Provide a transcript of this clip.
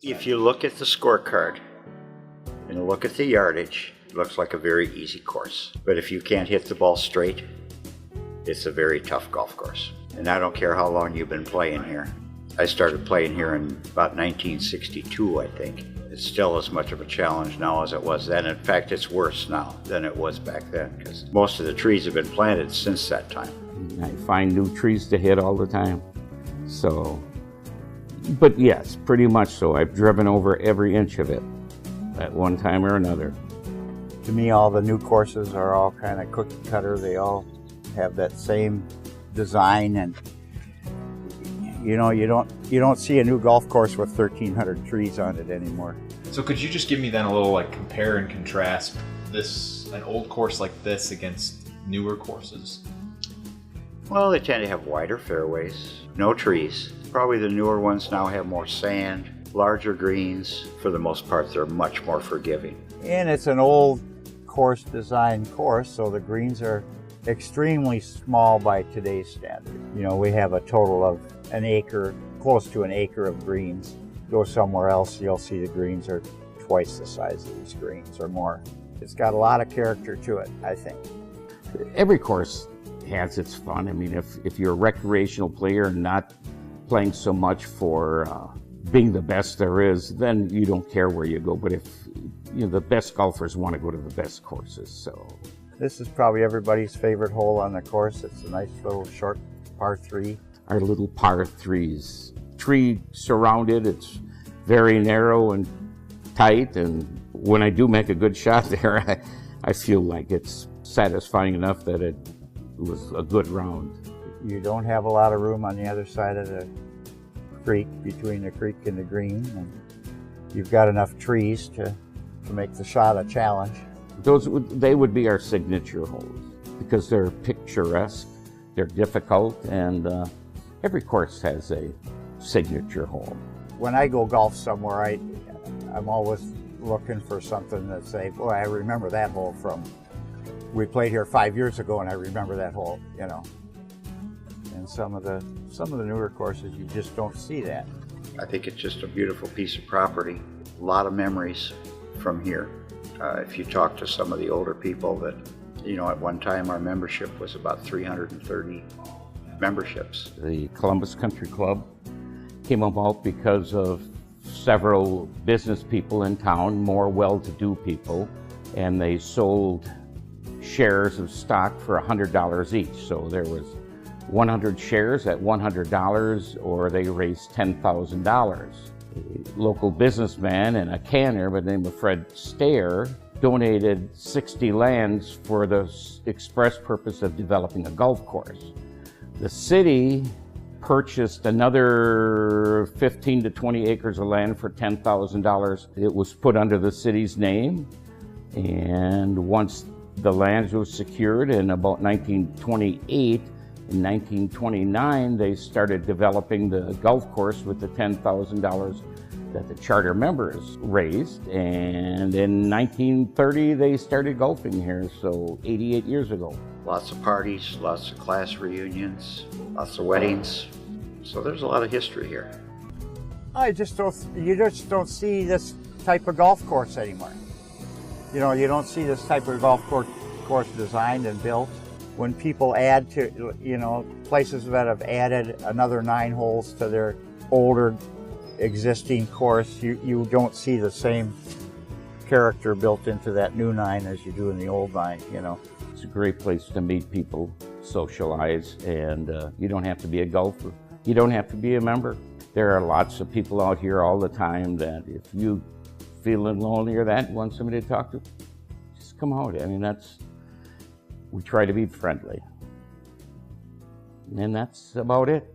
If you look at the scorecard and look at the yardage, it looks like a very easy course. But if you can't hit the ball straight, it's a very tough golf course. And I don't care how long you've been playing here. I started playing here in about 1962, I think. It's still as much of a challenge now as it was then. In fact, it's worse now than it was back then because most of the trees have been planted since that time. I find new trees to hit all the time. So, but yes, pretty much so. I've driven over every inch of it at one time or another. To me, all the new courses are all kind of cookie cutter. They all have that same design, and you don't see a new golf course with 1,300 trees on it anymore. So could you just give me then a little compare and contrast an old course like this against newer courses? Well, they tend to have wider fairways, no trees. Probably the newer ones now have more sand, larger greens. For the most part, they're much more forgiving. And it's an old course design course, so the greens are extremely small by today's standard. We have a total of an acre, close to an acre of greens. Go somewhere else, you'll see the greens are twice the size of these greens or more. It's got a lot of character to it, I think. Every course has its fun. I mean, if you're a recreational player and not playing so much for being the best there is, then you don't care where you go. But if the best golfers want to go to the best courses, so. This is probably everybody's favorite hole on the course. It's a nice little short par 3. Our little par 3s. Tree surrounded, it's very narrow and tight, and when I do make a good shot there, I feel like it's satisfying enough that it was a good round. You don't have a lot of room on the other side of the creek, between the creek and the green, and you've got enough trees to make the shot a challenge. They would be our signature holes because they're picturesque, they're difficult, and every course has a signature hole. When I go golf somewhere, I'm always looking for something that say, boy, I remember that hole we played here 5 years ago and I remember that hole, And some of the newer courses, you just don't see that. I think it's just a beautiful piece of property. A lot of memories from here. If you talk to some of the older people that, at one time our membership was about 330 memberships. The Columbus Country Club came about because of several business people in town, more well-to-do people, and they sold shares of stock for $100 each. So there was 100 shares at $100, or they raised $10,000. A local businessman and a canner by the name of Fred Stair donated 60 lands for the express purpose of developing a golf course. The city purchased another 15 to 20 acres of land for $10,000. It was put under the city's name, and once the land was secured in about 1928, in 1929, they started developing the golf course with the $10,000 that the charter members raised. And in 1930, they started golfing here, so 88 years ago. Lots of parties, lots of class reunions, lots of weddings. So there's a lot of history here. You just don't see this type of golf course anymore. You don't see this type of golf course designed and built. When people add to, places that have added another 9 holes to their older existing course, you don't see the same character built into that new 9 as you do in the old 9, It's a great place to meet people, socialize, and you don't have to be a golfer. You don't have to be a member. There are lots of people out here all the time that if you feeling lonely or that, want somebody to talk to, just come out. I mean, we try to be friendly. And that's about it.